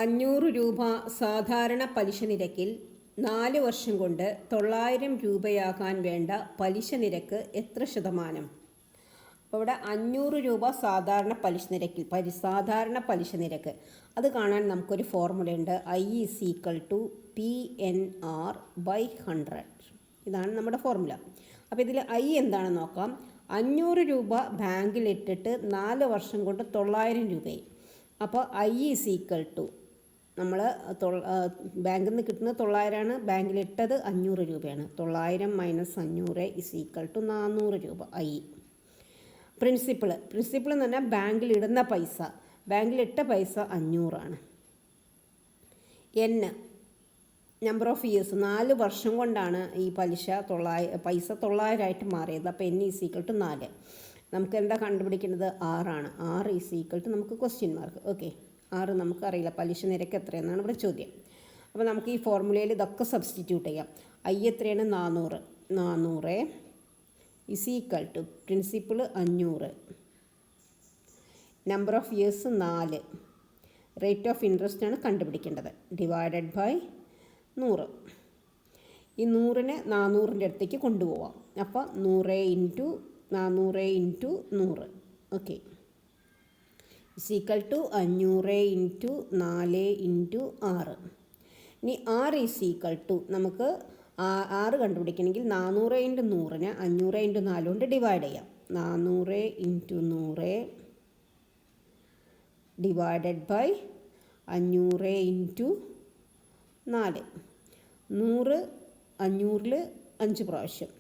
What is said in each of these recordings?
500 രൂപ സാധാരണ പലിശ നിരക്കിൽ 4 വർഷം കൊണ്ട് 900 രൂപയാകാൻ വേണ്ട പലിശ നിരക്ക് എത്ര ശതമാനം? അപ്പോൾ ഇവിടെ 500 രൂപ സാധാരണ പലിശ നിരക്കിൽ സാധാരണ പലിശ നിരക്ക് അത് കാണാൻ നമുക്കൊരു ഫോർമുലയുണ്ട്. I=PNR/100. ഇതാണ് നമ്മുടെ ഫോർമുല. അപ്പോൾ ഇതിൽ I എന്താണെന്ന് നോക്കാം. 500 രൂപ ബാങ്കിലിട്ടിട്ട് 4 വർഷം കൊണ്ട് 900 രൂപയായി. അപ്പോൾ I= നമ്മൾ ബാങ്കിൽ നിന്ന് കിട്ടുന്നത് 900ആണ്, ബാങ്കിലിട്ടത് 500 രൂപയാണ്. 900 - 500 = 400 രൂപ. പ്രിൻസിപ്പിൾ എന്ന് പറഞ്ഞാൽ ബാങ്കിലിടുന്ന പൈസ, ബാങ്കിലിട്ട പൈസ 500 ആണ്. നമ്പർ ഓഫ് ഇയേഴ്സ്, 4 വർഷം കൊണ്ടാണ് ഈ പൈസ 900 ആയിട്ട് മാറിയത്. അപ്പോൾ N=4. നമുക്ക് എന്താ കണ്ടുപിടിക്കേണ്ടത്? 6 ആണ്. 6 നമുക്ക് ക്വസ്റ്റ്യൻ മാർക്ക്. ഓക്കെ, 6 നമുക്കറിയില്ല. പലിശ നിരക്ക് എത്രയെന്നാണ് ഇവിടെ ചോദ്യം. അപ്പോൾ നമുക്ക് ഈ ഫോർമുലയിൽ ഇതൊക്കെ സബ്സ്റ്റിറ്റ്യൂട്ട് ചെയ്യാം. I എത്രയാണ്? 400 = principle 500, number of years 4, rate of interest ആണ് കണ്ടുപിടിക്കേണ്ടത്, ഡിവൈഡഡ് ബൈ 100. ഈ 100നെ 400ൻ്റെ അടുത്തേക്ക് കൊണ്ടുപോവാം. അപ്പോൾ 100 × 400 × 100. ഓക്കെ, = 500 × 4 × 6. ഇനി R നമുക്ക് 6 കണ്ടുപിടിക്കണമെങ്കിൽ 400 × 100നെ 500 × 4 കൊണ്ട് ഡിവൈഡ് ചെയ്യാം. 400 × 100 ഡിവൈഡഡ് ബൈ 500 × 4. 100 500ൽ 5 പ്രാവശ്യം,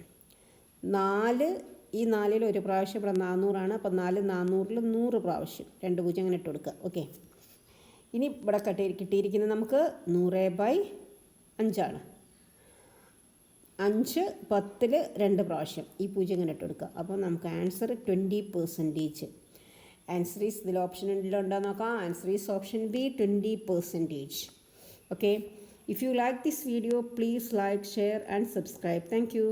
4 ഈ 4ൽ ഒരു പ്രാവശ്യം, ഇവിടെ 400 ആണ്. അപ്പോൾ 4 400ൽ 100 പ്രാവശ്യം, 2 പൂജ്യം അങ്ങനെ ഇട്ട് കൊടുക്കുക. ഓക്കെ, ഇനി ഇവിടെ കിട്ടിയിരിക്കുന്നത് നമുക്ക് 100/5 ആണ്. 5 10ൽ 2 പ്രാവശ്യം, ഈ പൂജ്യം അങ്ങനെ ഇട്ട് കൊടുക്കുക. അപ്പോൾ നമുക്ക് ആൻസർ 20%. ആൻസർ ഈസ് ഇതിൽ ഓപ്ഷൻ ഉണ്ടോ നോക്കാം. Answer is option B, 20%. Okay, if you like this video, please like, share and subscribe. Thank you.